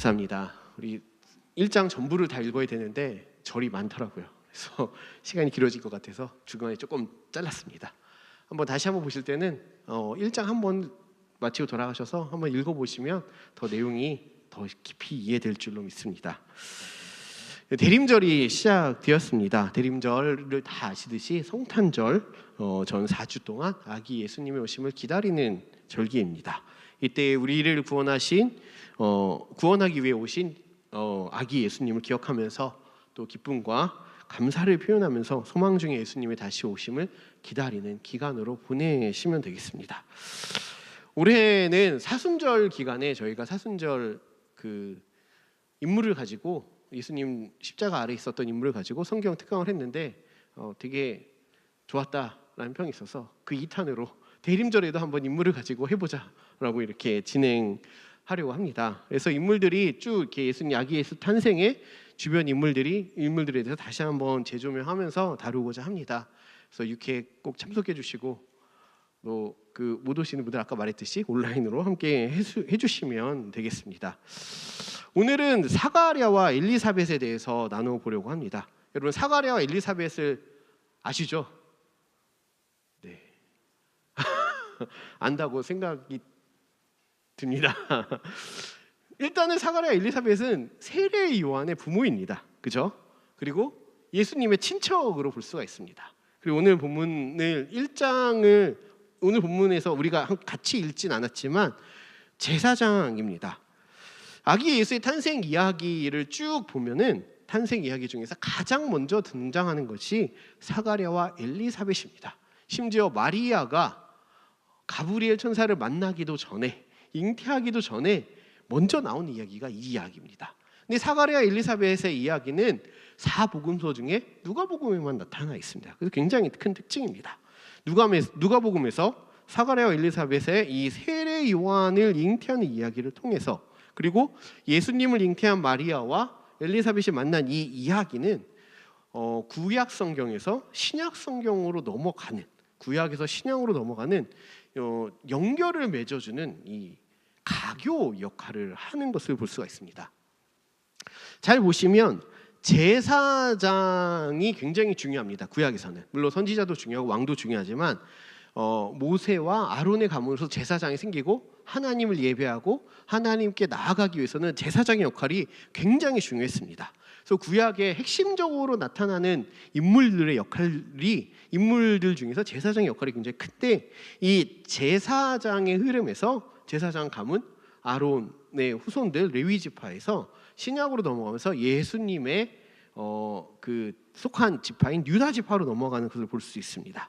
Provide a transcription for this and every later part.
감사합니다. 우리 1장 전부를 다 읽어야 되는데 절이 많더라고요. 그래서 시간이 길어질 것 같아서 중간에 조금 잘랐습니다. 다시 한번 보실 때는 1장 한번 마치고 돌아가셔서 한번 읽어보시면 더 내용이 더 깊이 이해될 줄로 믿습니다. 대림절이 시작되었습니다. 대림절을 다 아시듯이 성탄절, 전 4주 동안 아기 예수님의 오심을 기다리는 절기입니다. 이때 우리를 구원하기 위해 오신 아기 예수님을 기억하면서 또 기쁨과 감사를 표현하면서 소망 중에 예수님의 다시 오심을 기다리는 기간으로 보내시면 되겠습니다. 올해는 사순절 기간에 저희가 사순절 인물을 가지고 예수님 십자가 아래 있었던 인물을 가지고 성경 특강을 했는데 되게 좋았다라는 평이 있어서 그 2탄으로 대림절에도 한번 인물을 가지고 해보자라고 이렇게 진행하려고 합니다. 그래서 인물들이 쭉 이렇게 예수님 아기 예수 탄생의 주변 인물들에 대해서 다시 한번 재조명하면서 다루고자 합니다. 그래서 6회 꼭 참석해 주시고 또 못 오시는 분들 아까 말했듯이 온라인으로 함께 해주시면 되겠습니다. 오늘은 사가랴와 엘리사벳에 대해서 나눠보려고 합니다. 여러분 사가랴와 엘리사벳을 아시죠? 네. 안다고 생각이 듭니다. 일단은 사가랴 엘리사벳은 세례 요한의 부모입니다. 그죠? 그리고 예수님의 친척으로 볼 수가 있습니다. 그리고 오늘 본문을 1장을 오늘 본문에서 우리가 같이 읽진 않았지만 제사장입니다. 아기 예수의 탄생 이야기를 쭉 보면은 탄생 이야기 중에서 가장 먼저 등장하는 것이 사가랴와 엘리사벳입니다. 심지어 마리아가 가브리엘 천사를 만나기도 전에 잉태하기도 전에 먼저 나온 이야기가 이 이야기입니다. 근데 사가랴 엘리사벳의 이야기는 사복음서 중에 누가복음에만 나타나 있습니다. 그래서 굉장히 큰 특징입니다. 누가복음에서 사가랴와 엘리사벳의 이 세례 요한을 잉태하는 이야기를 통해서 그리고 예수님을 잉태한 마리아와 엘리사벳이 만난 이 이야기는 구약 성경에서 신약 성경으로 넘어가는 구약에서 신약으로 넘어가는 연결을 맺어주는 이 가교 역할을 하는 것을 볼 수가 있습니다. 잘 보시면 제사장이 굉장히 중요합니다. 구약에서는 물론 선지자도 중요하고 왕도 중요하지만 모세와 아론의 가문으로서 제사장이 생기고 하나님을 예배하고 하나님께 나아가기 위해서는 제사장의 역할이 굉장히 중요했습니다. 그래서 구약에 핵심적으로 나타나는 인물들 중에서 제사장의 역할이 굉장히 큰데 이 제사장의 흐름에서 제사장 가문 아론의 후손들 레위 지파에서 신약으로 넘어가면서 예수님의 속한 지파인 유다 지파로 넘어가는 것을 볼 수 있습니다.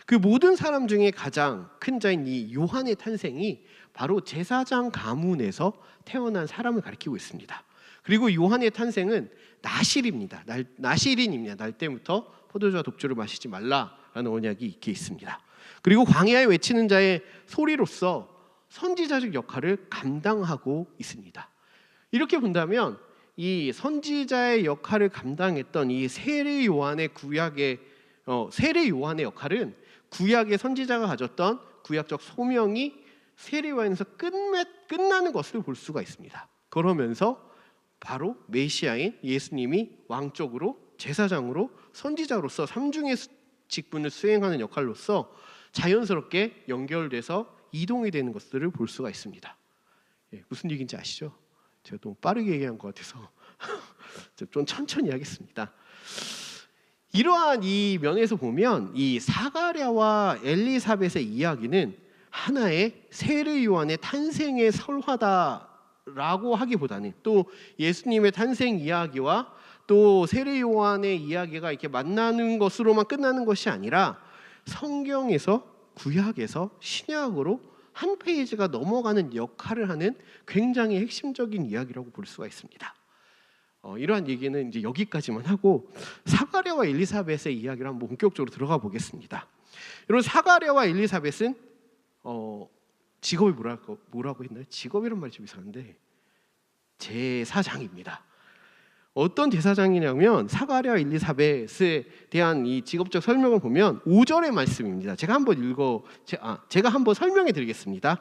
그 모든 사람 중에 가장 큰 자인 이 요한의 탄생이 바로 제사장 가문에서 태어난 사람을 가리키고 있습니다. 그리고 요한의 탄생은 나실입니다. 나실인입니다. 날 때부터 포도주와 독주를 마시지 말라라는 언약이 있게 있습니다. 그리고 광야에 외치는 자의 소리로서 선지자적 역할을 감당하고 있습니다. 이렇게 본다면 이 선지자의 역할을 감당했던 이 세례 요한의 역할은 구약의 선지자가 가졌던 구약적 소명이 세례 요한에서 끝나는 것을 볼 수가 있습니다. 그러면서 바로 메시아인 예수님이 왕적으로 제사장으로 선지자로서 삼중의 직분을 수행하는 역할로서 자연스럽게 연결돼서 이동이 되는 것들을 볼 수가 있습니다. 무슨 얘기인지 아시죠? 제가 너무 빠르게 얘기한 것 같아서 좀 천천히 하겠습니다. 이러한 이 면에서 보면 이 사가랴와 엘리사벳의 이야기는 하나의 세례 요한의 탄생의 설화다라고 하기보다는 또 예수님의 탄생 이야기와 또 세례 요한의 이야기가 이렇게 만나는 것으로만 끝나는 것이 아니라 성경에서 구약에서 신약으로 한 페이지가 넘어가는 역할을 하는 굉장히 핵심적인 이야기라고 볼 수가 있습니다. 이러한 얘기는 이제 여기까지만 하고 사가랴와 엘리사벳의 이야기를 한번 본격적으로 들어가 보겠습니다. 여러분 사가랴와 엘리사벳은 직업이 뭐라고 했나요? 직업이란 말이 좀 이상한데 제사장입니다. 어떤 제사장이냐면 사가랴 엘리사벳에 대한 이 직업적 설명을 보면 5절의 말씀입니다. 제가 한번 설명해 드리겠습니다.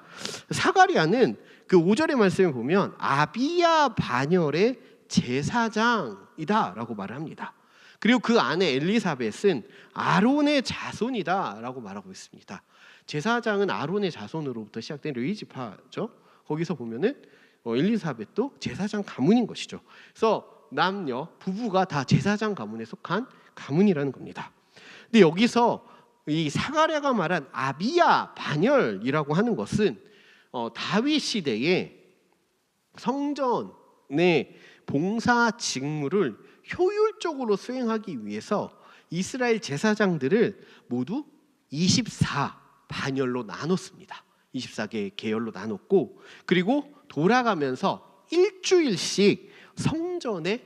사가랴는 그 5절의 말씀을 보면 아비야 반열의 제사장이다라고 말을 합니다. 그리고 그 안에 엘리사벳은 아론의 자손이다라고 말하고 있습니다. 제사장은 아론의 자손으로부터 시작된 레위지파죠. 거기서 보면은 엘리사벳도 제사장 가문인 것이죠. 그래서 남녀 부부가 다 제사장 가문에 속한 가문이라는 겁니다. 근데 여기서 이 사가랴가 말한 아비야 반열이라고 하는 것은 다윗 시대에 성전의 봉사 직무를 효율적으로 수행하기 위해서 이스라엘 제사장들을 모두 24반열로 나눴습니다. 24개의 계열로 나눴고, 그리고 돌아가면서 일주일씩 성전의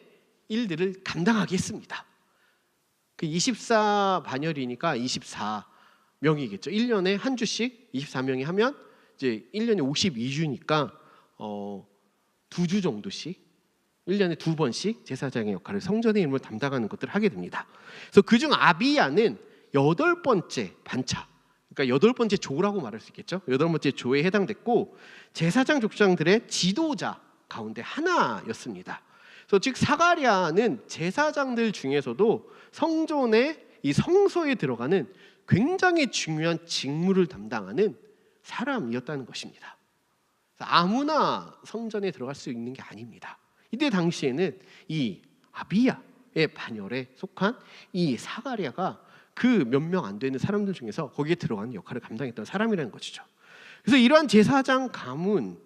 일들을 감당하게 했습니다. 그 24반열이니까 24명이겠죠. 1년에 한 주씩 24명이 하면 이제 1년에 52주니까 2주 정도씩 1년에 2번씩 제사장의 역할을, 성전의 임무를 담당하는 것들을 하게 됩니다. 그래서 그중 아비야는 8번째 반차, 그러니까 8번째 조라고 말할 수 있겠죠. 8번째 조에 해당됐고 제사장 족장들의 지도자 가운데 하나였습니다. 그래서 즉 사가랴는 제사장들 중에서도 성전의 이 성소에 들어가는 굉장히 중요한 직무를 담당하는 사람이었다는 것입니다. 아무나 성전에 들어갈 수 있는 게 아닙니다. 이때 당시에는 이 아비야의 반열에 속한 이 사가랴가 그 몇 명 안 되는 사람들 중에서 거기에 들어가는 역할을 감당했던 사람이라는 것이죠. 그래서 이러한 제사장 가문인,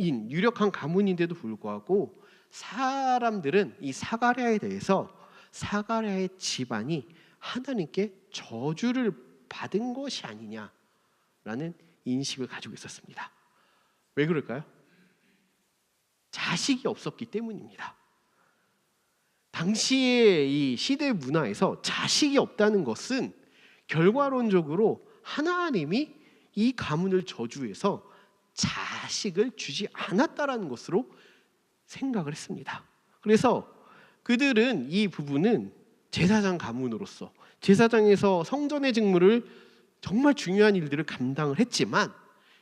유력한 가문인데도 불구하고 사람들은 이 사가랴에 대해서 사가랴의 집안이 하나님께 저주를 받은 것이 아니냐라는 인식을 가지고 있었습니다. 왜 그럴까요? 자식이 없었기 때문입니다. 당시의 이 시대 문화에서 자식이 없다는 것은 결과론적으로 하나님이 이 가문을 저주해서 자식을 주지 않았다라는 것으로 생각을 했습니다. 그래서 그들은, 이 부부는 제사장 가문으로서 제사장에서 성전의 직무를, 정말 중요한 일들을 감당을 했지만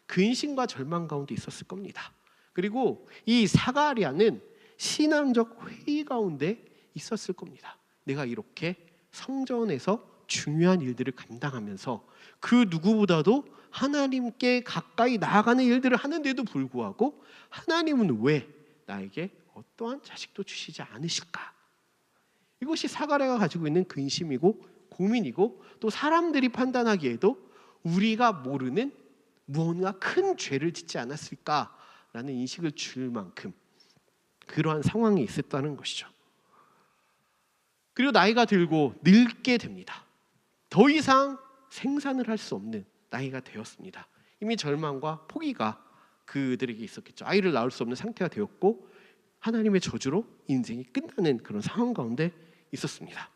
근심과 절망 가운데 있었을 겁니다. 그리고 이 사가랴는 신앙적 회의 가운데 있었을 겁니다. 내가 이렇게 성전에서 중요한 일들을 감당하면서 그 누구보다도 하나님께 가까이 나아가는 일들을 하는데도 불구하고 하나님은 왜 나에게 어떠한 자식도 주시지 않으실까? 이것이 사가랴가 가지고 있는 근심이고 고민이고, 또 사람들이 판단하기에도 우리가 모르는 무언가 큰 죄를 짓지 않았을까라는 인식을 줄 만큼 그러한 상황이 있었다는 것이죠. 그리고 나이가 들고 늙게 됩니다. 더 이상 생산을 할 수 없는 나이가 되었습니다. 이미 절망과 포기가 그들에게 있었겠죠. 아이를 낳을 수 없는 상태가 되었고 하나님의 저주로 인생이 끝나는 그런 상황 가운데 있었습니다.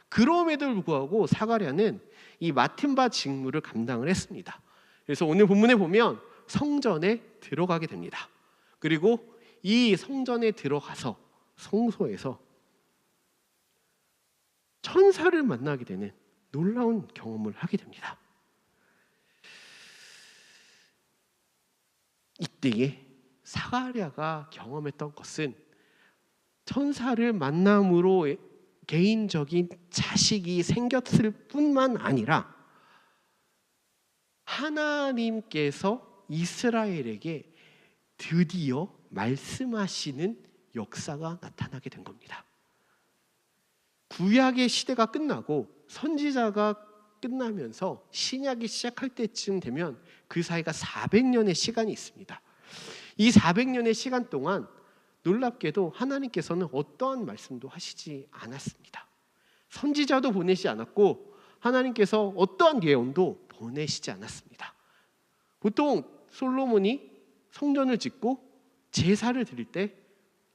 그럼에도 불구하고 사가랴는 이 맡은 바 직무를 감당을 했습니다. 그래서 오늘 본문에 보면 성전에 들어가게 됩니다. 그리고 이 성전에 들어가서 성소에서 천사를 만나게 되는 놀라운 경험을 하게 됩니다. 이때에 사가랴가 경험했던 것은 천사를 만남으로 개인적인 자식이 생겼을 뿐만 아니라 하나님께서 이스라엘에게 드디어 말씀하시는 역사가 나타나게 된 겁니다. 구약의 시대가 끝나고 선지자가 끝나면서 신약이 시작할 때쯤 되면 그 사이가 400년의 시간이 있습니다. 이 400년의 시간 동안 놀랍게도 하나님께서는 어떠한 말씀도 하시지 않았습니다. 선지자도 보내시지 않았고 하나님께서 어떠한 예언도 보내시지 않았습니다. 보통 솔로몬이 성전을 짓고 제사를 드릴 때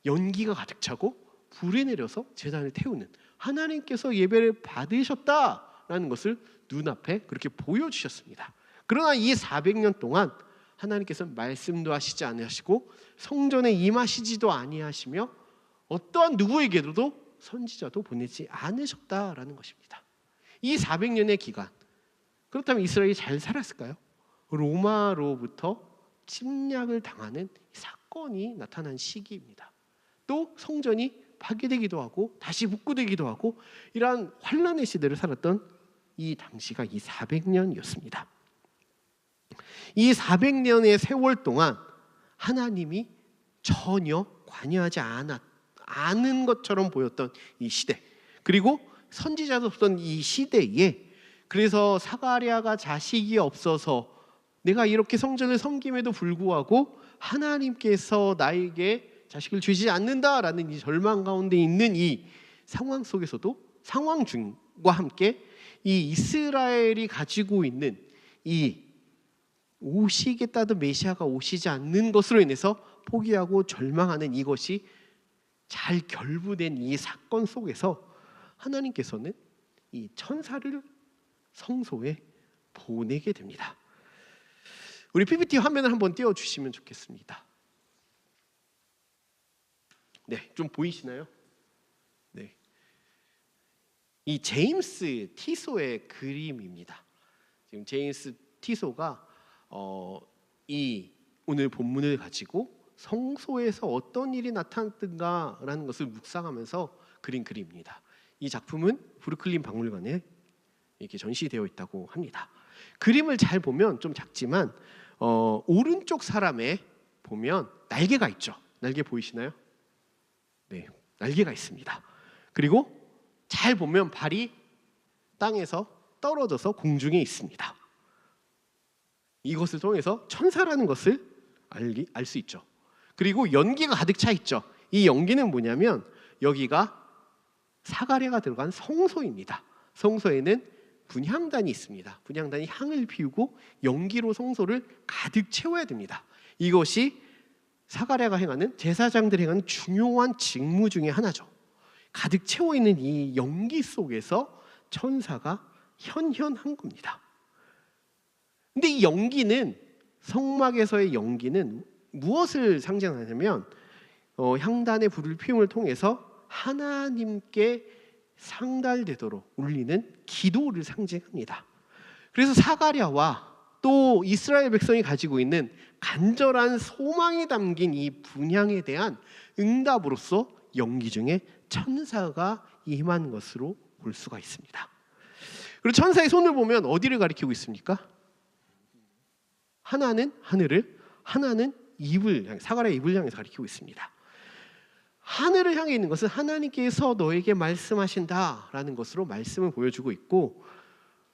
연기가 가득 차고 불이 내려서 제단을 태우는, 하나님께서 예배를 받으셨다라는 것을 눈앞에 그렇게 보여주셨습니다. 그러나 이 400년 동안 하나님께서 말씀도 하시지 아니하시고 성전에 임하시지도 아니하시며 어떠한 누구에게도 선지자도 보내지 않으셨다라는 것입니다. 이 400년의 기간, 그렇다면 이스라엘이 잘 살았을까요? 로마로부터 침략을 당하는 사건이 나타난 시기입니다. 또 성전이 파괴되기도 하고 다시 복구되기도 하고 이러한 환란의 시대를 살았던 이 당시가 이 400년이었습니다. 이 400년의 세월 동안 하나님이 전혀 관여하지 않은 것처럼 보였던 이 시대, 그리고 선지자도 없던 이 시대에, 그래서 사가랴가 자식이 없어서 내가 이렇게 성전을 섬김에도 불구하고 하나님께서 나에게 자식을 주시지 않는다라는 이 절망 가운데 있는 이 상황 속에서도, 상황 중과 함께 이 이스라엘이 가지고 있는 이 오시겠다던 메시아가 오시지 않는 것으로 인해서 포기하고 절망하는 이것이 잘 결부된 이 사건 속에서 하나님께서는 이 천사를 성소에 보내게 됩니다. 우리 PPT 화면을 한번 띄워주시면 좋겠습니다. 네, 좀 보이시나요? 네, 이 제임스 티소의 그림입니다. 지금 제임스 티소가 이 오늘 본문을 가지고 성소에서 어떤 일이 나타났던가라는 것을 묵상하면서 그린 그림입니다. 이 작품은 브루클린 박물관에 이렇게 전시되어 있다고 합니다. 그림을 잘 보면 좀 작지만 오른쪽 사람에 보면 날개가 있죠. 날개 보이시나요? 네, 날개가 있습니다. 그리고 잘 보면 발이 땅에서 떨어져서 공중에 있습니다. 이것을 통해서 천사라는 것을 알 수 있죠. 그리고 연기가 가득 차 있죠. 이 연기는 뭐냐면 여기가 사가랴가 들어간 성소입니다. 성소에는 분향단이 있습니다. 분향단이 향을 피우고 연기로 성소를 가득 채워야 됩니다. 이것이 사가랴가 행하는, 제사장들이 행하는 중요한 직무 중에 하나죠. 가득 채워 있는 이 연기 속에서 천사가 현현한 겁니다. 근데 이 연기는, 성막에서의 연기는 무엇을 상징하냐면 향단의 불을 피움을 통해서 하나님께 상달되도록 울리는 기도를 상징합니다. 그래서 사가랴와 또 이스라엘 백성이 가지고 있는 간절한 소망이 담긴 이 분향에 대한 응답으로서 연기 중에 천사가 임한 것으로 볼 수가 있습니다. 그리고 천사의 손을 보면 어디를 가리키고 있습니까? 하나는 하늘을, 하나는 입을 향해, 사가랴의 입을 향해서 가리키고 있습니다. 하늘을 향해 있는 것은 하나님께서 너에게 말씀하신다라는 것으로 말씀을 보여주고 있고,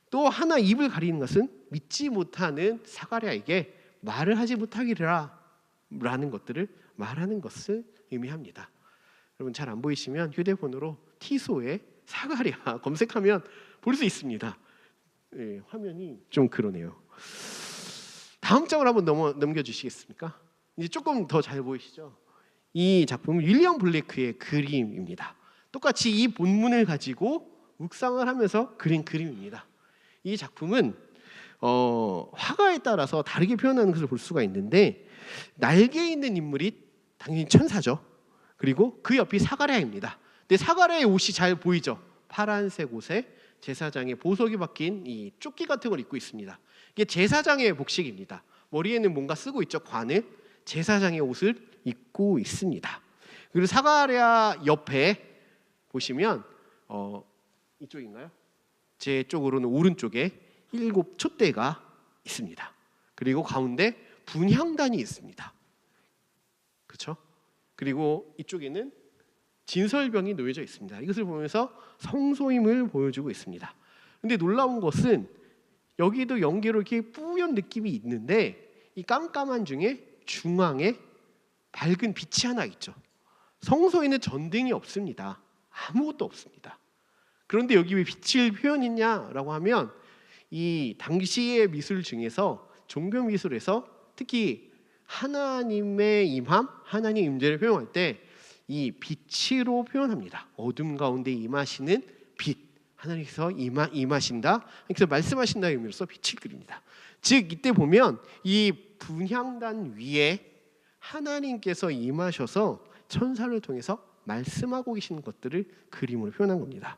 또 하나 입을 가리는 것은 믿지 못하는 사가랴에게 말을 하지 못하기라 라는 것들을 말하는 것을 의미합니다. 여러분 잘 안 보이시면 휴대폰으로 티소에 사가랴 검색하면 볼 수 있습니다. 네, 화면이 좀 그러네요. 다음 장을 한번 넘겨주시겠습니까? 이제 조금 더 잘 보이시죠? 이 작품은 윌리엄 블레이크의 그림입니다. 똑같이 이 본문을 가지고 묵상을 하면서 그린 그림입니다. 이 작품은 화가에 따라서 다르게 표현하는 것을 볼 수가 있는데, 날개에 있는 인물이 당연히 천사죠. 그리고 그 옆이 사가랴입니다. 근데 사가랴의 옷이 잘 보이죠? 파란색 옷에 제사장의 보석이 박힌 이 조끼 같은 걸 입고 있습니다. 이게 제사장의 복식입니다. 머리에는 뭔가 쓰고 있죠. 관을. 제사장의 옷을 입고 있습니다. 그리고 사가랴 옆에 보시면 이쪽인가요? 제 쪽으로는 오른쪽에 7 촛대가 있습니다. 그리고 가운데 분향단이 있습니다. 그렇죠? 그리고 이쪽에는 진설병이 놓여져 있습니다. 이것을 보면서 성소임을 보여주고 있습니다. 근데 놀라운 것은 여기도 연기로 이렇게 뿌연 느낌이 있는데, 이 깜깜한 중에 중앙에 밝은 빛이 하나 있죠. 성소에는 전등이 없습니다. 아무것도 없습니다. 그런데 여기 왜 빛을 표현했냐라고 하면, 이 당시의 미술 중에서, 종교 미술에서 특히 하나님의 임함, 하나님의 임재를 표현할 때 이 빛으로 표현합니다. 어둠 가운데 임하시는 빛, 하나님께서 임하신다, 그래서 말씀하신다의 의미로서 빛을 그립니다. 즉 이때 보면 이 분향단 위에 하나님께서 임하셔서 천사를 통해서 말씀하고 계시는 것들을 그림으로 표현한 겁니다.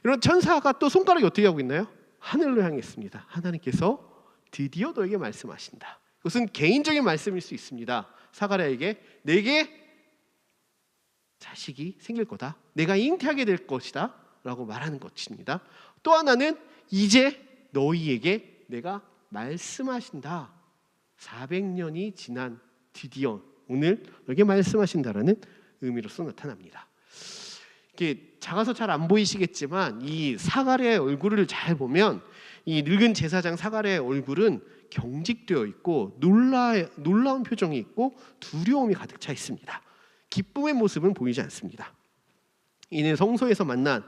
이런 천사가 또 손가락이 어떻게 하고 있나요? 하늘로 향해 있습니다. 하나님께서 드디어 너에게 말씀하신다. 그것은 개인적인 말씀일 수 있습니다. 사가랴에게 내게 자식이 생길 거다, 내가 잉태하게 될 것이다 라고 말하는 것입니다. 또 하나는 이제 너희에게 내가 말씀하신다. 400년이 지난 드디어 오늘 너에게 말씀하신다라는 의미로서 나타납니다. 이게 작아서 잘 안 보이시겠지만 이 사가랴의 얼굴을 잘 보면 이 늙은 제사장 사가랴의 얼굴은 경직되어 있고 놀라운 표정이 있고 두려움이 가득 차 있습니다. 기쁨의 모습은 보이지 않습니다. 이는 성소에서 만난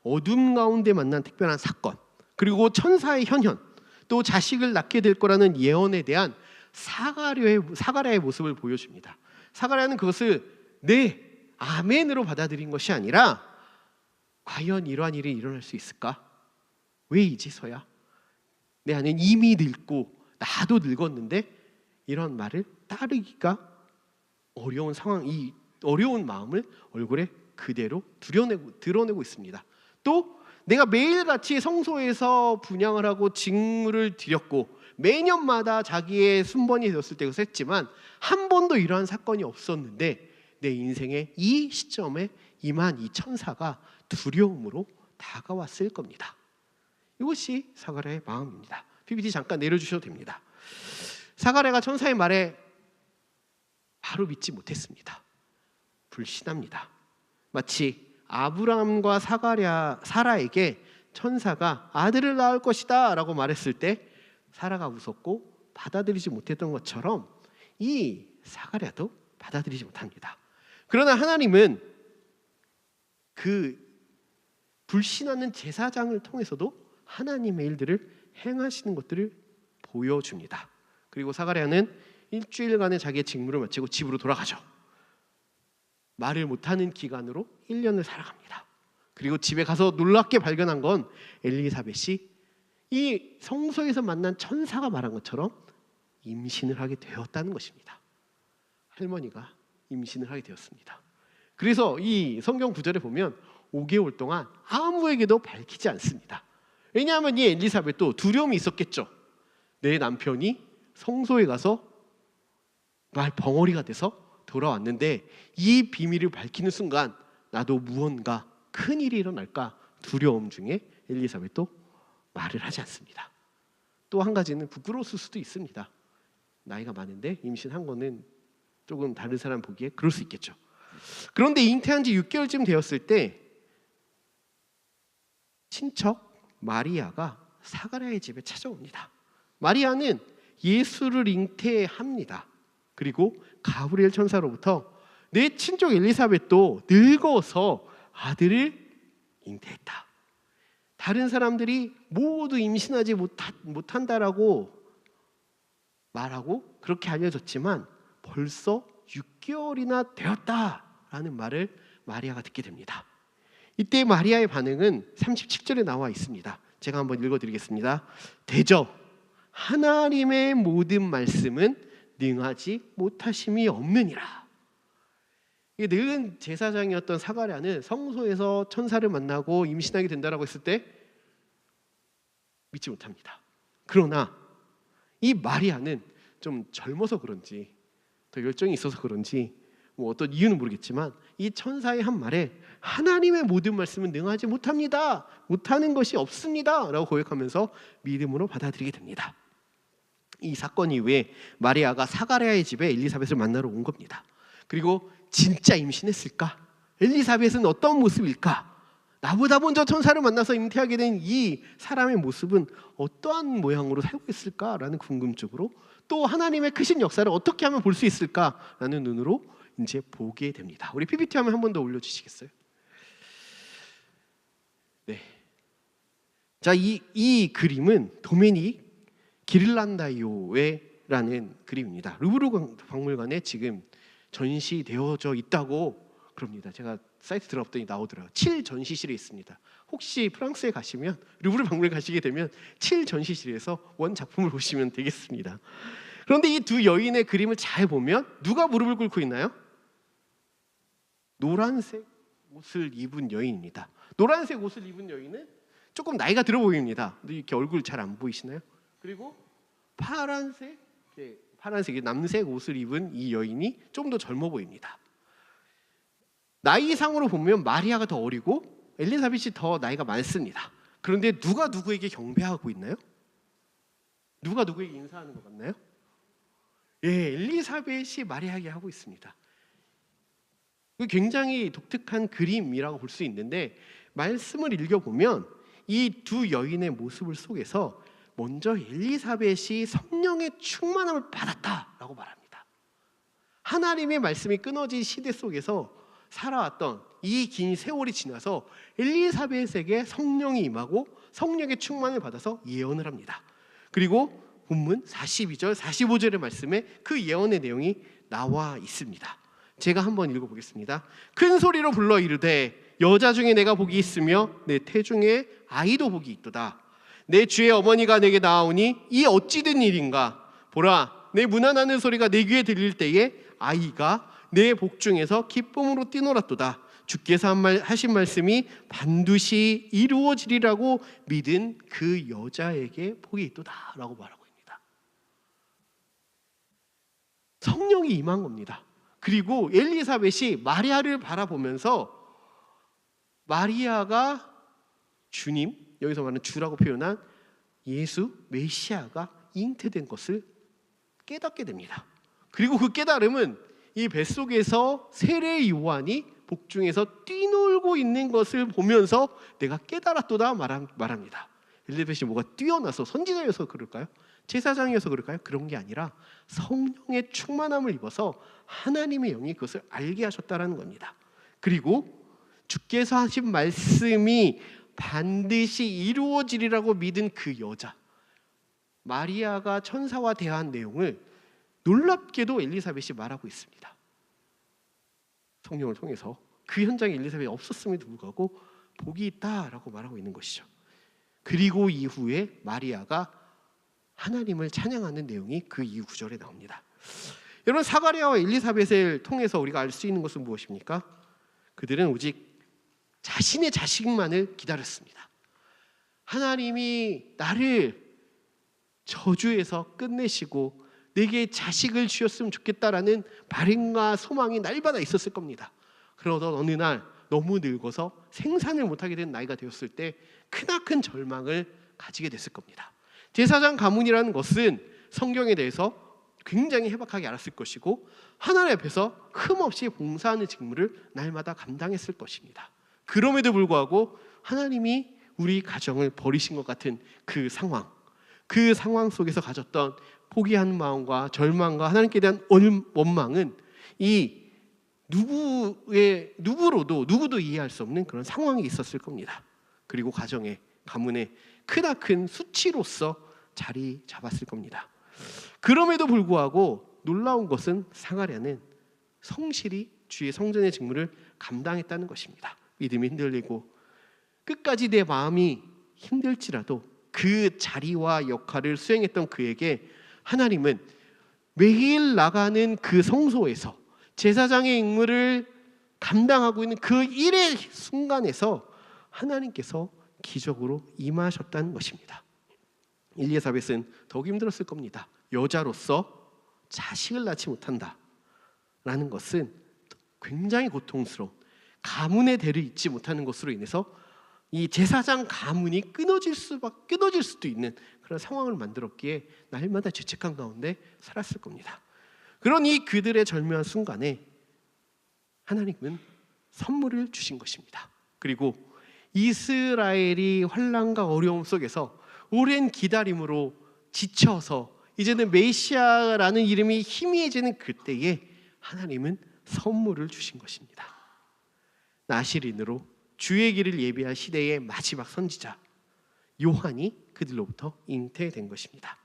어둠 가운데 만난 특별한 사건, 그리고 천사의 현현, 또 자식을 낳게 될 거라는 예언에 대한 사가랴의 모습을 보여줍니다. 사가랴는 그것을 네, 아멘으로 받아들인 것이 아니라 과연 이러한 일이 일어날 수 있을까? 왜 이제서야? 내 안엔 이미 늙고 나도 늙었는데 이런 말을 따르기가 어려운 상황, 이 어려운 마음을 얼굴에 그대로 드러내고 있습니다. 또 내가 매일같이 성소에서 분향을 하고 직무를 드렸고 매년마다 자기의 순번이 되었을 때 그것을 했지만 한 번도 이러한 사건이 없었는데 내 인생의 이 시점에 임한 이 천사가 두려움으로 다가왔을 겁니다. 이것이 사가랴의 마음입니다. PPT 잠깐 내려주셔도 됩니다. 사가랴가 천사의 말에 바로 믿지 못했습니다. 불신합니다. 마치 아브라함과 사라에게 천사가 아들을 낳을 것이다 라고 말했을 때 사라가 웃었고 받아들이지 못했던 것처럼 이 사가랴도 받아들이지 못합니다. 그러나 하나님은 그 불신하는 제사장을 통해서도 하나님의 일들을 행하시는 것들을 보여줍니다. 그리고 사가랴는 일주일간의 자기의 직무를 마치고 집으로 돌아가죠. 말을 못하는 기간으로 1년을 살아갑니다. 그리고 집에 가서 놀랍게 발견한 건 엘리사벳이 이 성소에서 만난 천사가 말한 것처럼 임신을 하게 되었다는 것입니다. 할머니가 임신을 하게 되었습니다. 그래서 이 성경 구절에 보면 5개월 동안 아무에게도 밝히지 않습니다. 왜냐하면 이 엘리사벳도 두려움이 있었겠죠. 내 남편이 성소에 가서 말 벙어리가 돼서 돌아왔는데 이 비밀을 밝히는 순간 나도 무언가 큰일이 일어날까 두려움 중에 엘리사벳도 말을 하지 않습니다. 또 한 가지는 부끄러웠을 수도 있습니다. 나이가 많은데 임신한 거는 조금 다른 사람 보기에 그럴 수 있겠죠. 그런데 잉태한 지 6개월쯤 되었을 때 친척 마리아가 사가랴의 집에 찾아옵니다. 마리아는 예수를 잉태합니다. 그리고 가브리엘 천사로부터 내 친족 엘리사벳도 늙어서 아들을 잉태했다. 다른 사람들이 모두 임신하지 못한다라고 말하고 그렇게 알려졌지만 벌써 6개월이나 되었다라는 말을 마리아가 듣게 됩니다. 이때 마리아의 반응은 37절에 나와 있습니다. 제가 한번 읽어드리겠습니다. 대저 하나님의 모든 말씀은 능하지 못하심이 없느니라. 늙은 제사장이었던 사가랴는 성소에서 천사를 만나고 임신하게 된다라고 했을 때 믿지 못합니다. 그러나 이 마리아는 좀 젊어서 그런지 더 열정이 있어서 그런지 뭐 어떤 이유는 모르겠지만 이 천사의 한 말에 하나님의 모든 말씀은 능하지 못합니다. 못하는 것이 없습니다. 라고 고백하면서 믿음으로 받아들이게 됩니다. 이 사건 이후에 마리아가 사가랴의 집에 엘리사벳을 만나러 온 겁니다. 그리고 진짜 임신했을까? 엘리사벳은 어떤 모습일까? 나보다 먼저 천사를 만나서 잉태하게 된 이 사람의 모습은 어떠한 모양으로 살고 있을까라는 궁금증으로 또 하나님의 크신 역사를 어떻게 하면 볼 수 있을까라는 눈으로 이제 보게 됩니다. 우리 PPT 화면 한 번 더 올려주시겠어요? 네. 자, 이 그림은 도메닉 기를란다이오라는 그림입니다. 루브르 박물관에 지금 전시되어져 있다고 그럽니다. 제가 사이트 들어봤더니 나오더라고요. 7 전시실에 있습니다. 혹시 프랑스에 가시면 루브르 박물관 가시게 되면 7 전시실에서 원 작품을 보시면 되겠습니다. 그런데 이 두 여인의 그림을 잘 보면 누가 무릎을 꿇고 있나요? 노란색 옷을 입은 여인입니다. 노란색 옷을 입은 여인은 조금 나이가 들어 보입니다. 이렇게 얼굴 잘 안 보이시나요? 그리고 파란색 파란색 남색 옷을 입은 이 여인이 좀 더 젊어 보입니다. 나이상으로 보면 마리아가 더 어리고 엘리사벳이 더 나이가 많습니다. 그런데 누가 누구에게 경배하고 있나요? 누가 누구에게 인사하는 것 같나요? 예, 엘리사벳이 마리아에게 하고 있습니다. 굉장히 독특한 그림이라고 볼 수 있는데, 말씀을 읽어보면 이 두 여인의 모습을 속에서 먼저 엘리사벳이 성령의 충만함을 받았다라고 말합니다. 하나님의 말씀이 끊어진 시대 속에서 살아왔던 이 긴 세월이 지나서 엘리사벳에게 성령이 임하고 성령의 충만을 받아서 예언을 합니다. 그리고 본문 42절 45절의 말씀에 그 예언의 내용이 나와 있습니다. 제가 한번 읽어보겠습니다. 큰 소리로 불러 이르되 여자 중에 내가 복이 있으며 내 태중에 아이도 복이 있도다. 내 주의 어머니가 내게 나아오니 이 어찌 된 일인가. 보라, 내 문안하는 소리가 내 귀에 들릴 때에 아이가 내 복중에서 기쁨으로 뛰놀았도다. 주께서 하신 말씀이 반드시 이루어지리라고 믿은 그 여자에게 복이 있도다 라고 말하고 있습니다. 성령이 임한 겁니다. 그리고 엘리사벳이 마리아를 바라보면서 마리아가 주님, 여기서 말하는 주라고 표현한 예수 메시아가 잉태된 것을 깨닫게 됩니다. 그리고 그 깨달음은 이 뱃속에서 세례 요한이 복중에서 뛰놀고 있는 것을 보면서 내가 깨달았도다 말합니다. 엘리사벳이 뭐가 뛰어나서 선지자여서 그럴까요? 제사장이어서 그럴까요? 그런 게 아니라 성령의 충만함을 입어서 하나님의 영이 그것을 알게 하셨다는 겁니다. 그리고 주께서 하신 말씀이 반드시 이루어지리라고 믿은 그 여자, 마리아가 천사와 대화한 내용을 놀랍게도 엘리사벳이 말하고 있습니다. 성령을 통해서 그 현장에 엘리사벳이 없었음에도 불구하고 복이 있다라고 말하고 있는 것이죠. 그리고 이후에 마리아가 하나님을 찬양하는 내용이 그 이후 구절에 나옵니다. 여러분, 사가랴와 엘리사벳을 통해서 우리가 알 수 있는 것은 무엇입니까? 그들은 오직 자신의 자식만을 기다렸습니다. 하나님이 나를 저주에서 끝내시고 내게 자식을 주셨으면 좋겠다라는 바램과 소망이 날마다 있었을 겁니다. 그러던 어느 날 너무 늙어서 생산을 못하게 된 나이가 되었을 때 크나큰 절망을 가지게 됐을 겁니다. 제사장 가문이라는 것은 성경에 대해서 굉장히 해박하게 알았을 것이고 하나님 앞에서 흠없이 봉사하는 직무를 날마다 감당했을 것입니다. 그럼에도 불구하고 하나님이 우리 가정을 버리신 것 같은 그 상황 속에서 가졌던 포기한 마음과 절망과 하나님께 대한 원망은 이 누구도 이해할 수 없는 그런 상황이 있었을 겁니다. 그리고 가문에 크나큰 수치로서 자리 잡았을 겁니다. 그럼에도 불구하고 놀라운 것은 사가랴는 성실히 주의 성전의 직무를 감당했다는 것입니다. 믿음이 흔들리고 끝까지 내 마음이 힘들지라도 그 자리와 역할을 수행했던 그에게 하나님은 매일 나가는 그 성소에서 제사장의 임무를 감당하고 있는 그 일의 순간에서 하나님께서 기적으로 임하셨다는 것입니다. 엘리사벳은 더욱 힘들었을 겁니다. 여자로서 자식을 낳지 못한다라는 것은 굉장히 고통스러운, 가문의 대를 잇지 못하는 것으로 인해서 이 제사장 가문이 끊어질 수도 있는 그런 상황을 만들었기에 날마다 죄책감 가운데 살았을 겁니다. 그러니 그들의 절묘한 순간에 하나님은 선물을 주신 것입니다. 그리고 이스라엘이 환난과 어려움 속에서 오랜 기다림으로 지쳐서 이제는 메시아라는 이름이 희미해지는 그때에 하나님은 선물을 주신 것입니다. 나시린으로 주의 길을 예비할 시대의 마지막 선지자 요한이 그들로부터 잉태된 것입니다.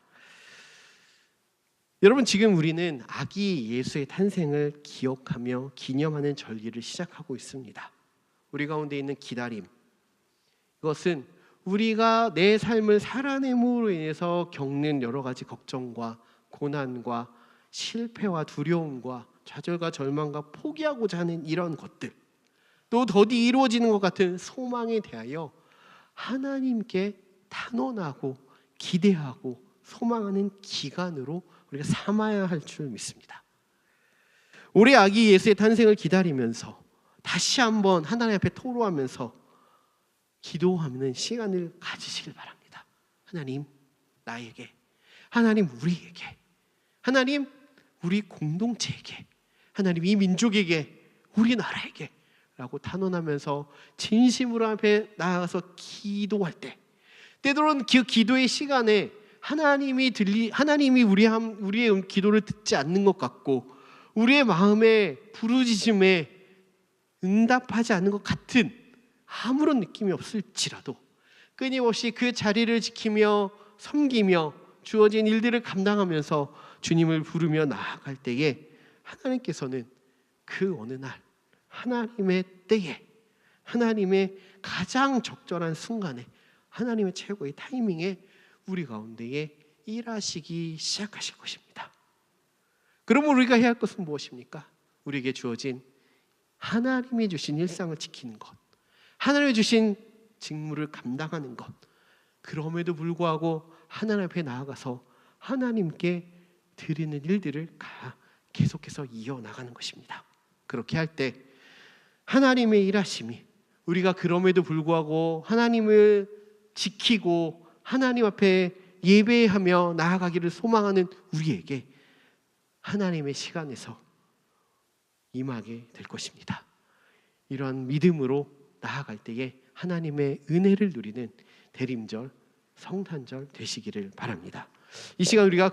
여러분, 지금 우리는 아기 예수의 탄생을 기억하며 기념하는 절기를 시작하고 있습니다. 우리 가운데 있는 기다림, 이것은 우리가 내 삶을 살아냄으로 인해서 겪는 여러 가지 걱정과 고난과 실패와 두려움과 좌절과 절망과 포기하고자 하는 이런 것들, 또 더디 이루어지는 것 같은 소망에 대하여 하나님께 탄원하고 기대하고 소망하는 기간으로 우리가 삼아야 할 줄 믿습니다. 올해 아기 예수의 탄생을 기다리면서 다시 한번 하나님 앞에 토로하면서 기도하는 시간을 가지시길 바랍니다. 하나님, 나에게, 하나님, 우리에게, 하나님, 우리 공동체에게, 하나님, 이 민족에게, 우리나라에게 라고 단언하면서 진심으로 앞에 나아가서 기도할 때, 때로는 그 기도의 시간에 하나님이 우리의 기도를 듣지 않는 것 같고 우리의 마음의 부르짖음에 응답하지 않는 것 같은 아무런 느낌이 없을지라도 끊임없이 그 자리를 지키며 섬기며 주어진 일들을 감당하면서 주님을 부르며 나아갈 때에 하나님께서는 그 어느 날 하나님의 때에, 하나님의 가장 적절한 순간에, 하나님의 최고의 타이밍에 우리 가운데에 일하시기 시작하실 것입니다. 그러면 우리가 해야 할 것은 무엇입니까? 우리에게 주어진 하나님이 주신 일상을 지키는 것, 하나님이 주신 직무를 감당하는 것, 그럼에도 불구하고 하나님 앞에 나아가서 하나님께 드리는 일들을 계속해서 이어나가는 것입니다. 그렇게 할 때 하나님의 일하심이, 우리가 그럼에도 불구하고 하나님을 지키고 하나님 앞에 예배하며 나아가기를 소망하는 우리에게 하나님의 시간에서 임하게 될 것입니다. 이러한 믿음으로 나아갈 때에 하나님의 은혜를 누리는 대림절, 성탄절 되시기를 바랍니다. 이 시간 우리가